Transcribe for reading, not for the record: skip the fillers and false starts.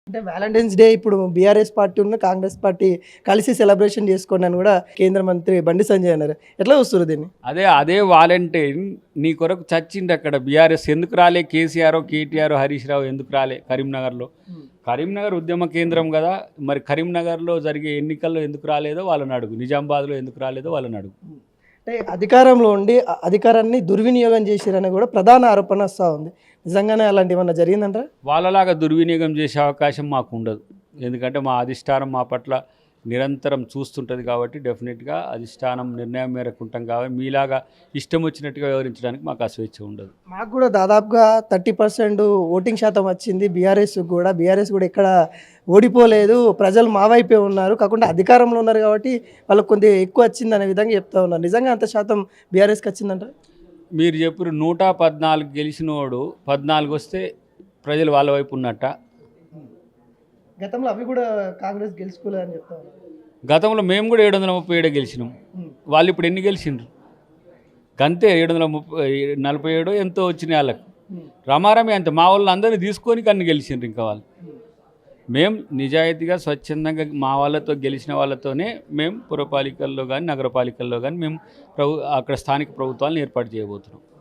అంటే Valentine's day ఇప్పుడు BRS party ఉన్న కాంగ్రెస్ పార్టీ కలిసి సెలబ్రేషన్ చేసుకోండి అని కూడా కేంద్ర మంత్రి బండి సంజయ్ అన్నారు. ఎట్లా చూస్తారు దీన్ని? అదే వాలంటీర్ నీ కొరకు చచ్చింది అక్కడ బీఆర్ఎస్ ఎందుకు రాలే, కేసీఆర్ కేటీఆర్ హరీష్ రావు ఎందుకు రాలే కరీంనగర్లో? కరీంనగర్ ఉద్యమ కేంద్రం కదా, మరి కరీంనగర్లో జరిగే ఎన్నికల్లో ఎందుకు రాలేదో వాళ్ళని అడుగు, నిజామాబాద్లో ఎందుకు రాలేదో వాళ్ళని అడుగు. అంటే అధికారంలో ఉండి అధికారాన్ని దుర్వినియోగం చేసిరని కూడా ప్రధాన ఆరోపణ వస్తూ ఉంది. నిజంగానే అలాంటి ఏమన్నా జరిగిందంటారా? వాళ్ళలాగా దుర్వినియోగం చేసే అవకాశం మాకు ఉండదు. ఎందుకంటే మా అధిష్టానం మా పట్ల నిరంతరం చూస్తుంటుంది కాబట్టి డెఫినెట్గా అధిష్టానం నిర్ణయం మేరకు ఉంటాం కాబట్టి మీలాగా ఇష్టం వచ్చినట్టుగా వివరించడానికి మాకు ఆ స్వేచ్ఛ ఉండదు. మాకు కూడా దాదాపుగా 30% ఓటింగ్ శాతం వచ్చింది. బీఆర్ఎస్ కూడా ఎక్కడ ఓడిపోలేదు, ప్రజలు మా వైపే ఉన్నారు, కాకుండా అధికారంలో ఉన్నారు కాబట్టి వాళ్ళకి కొద్దిగా ఎక్కువ వచ్చింది అనే విధంగా చెప్తా ఉన్నారు. నిజంగా అంత శాతం బీఆర్ఎస్కి వచ్చిందంటారా? మీరు చెప్పారు 114 గెలిచినోడు 14 వస్తే ప్రజలు వాళ్ళ వైపు ఉన్నట్ట. గతంలో అవి కూడా కాంగ్రెస్ గెలుచుకోలేదని చెప్తా ఉన్నారు. గతంలో మేము కూడా 737 గెలిచినాం. వాళ్ళు ఇప్పుడు ఎన్ని గెలిచిండ్రు? గంతే 747 ఎంతో వచ్చినాయి వాళ్ళకి. రమారమి అంతే. మా వాళ్ళు అందరినీ తీసుకొని కన్ని గెలిచిండ్రు. ఇంకా వాళ్ళు మేము నిజాయితీగా స్వచ్ఛందంగా మా వాళ్ళతో గెలిచిన వాళ్ళతోనే మేము పురపాలికల్లో కానీ నగరపాలికల్లో కానీ మేము అక్కడ స్థానిక ప్రభుత్వాలను ఏర్పాటు చేయబోతున్నాం.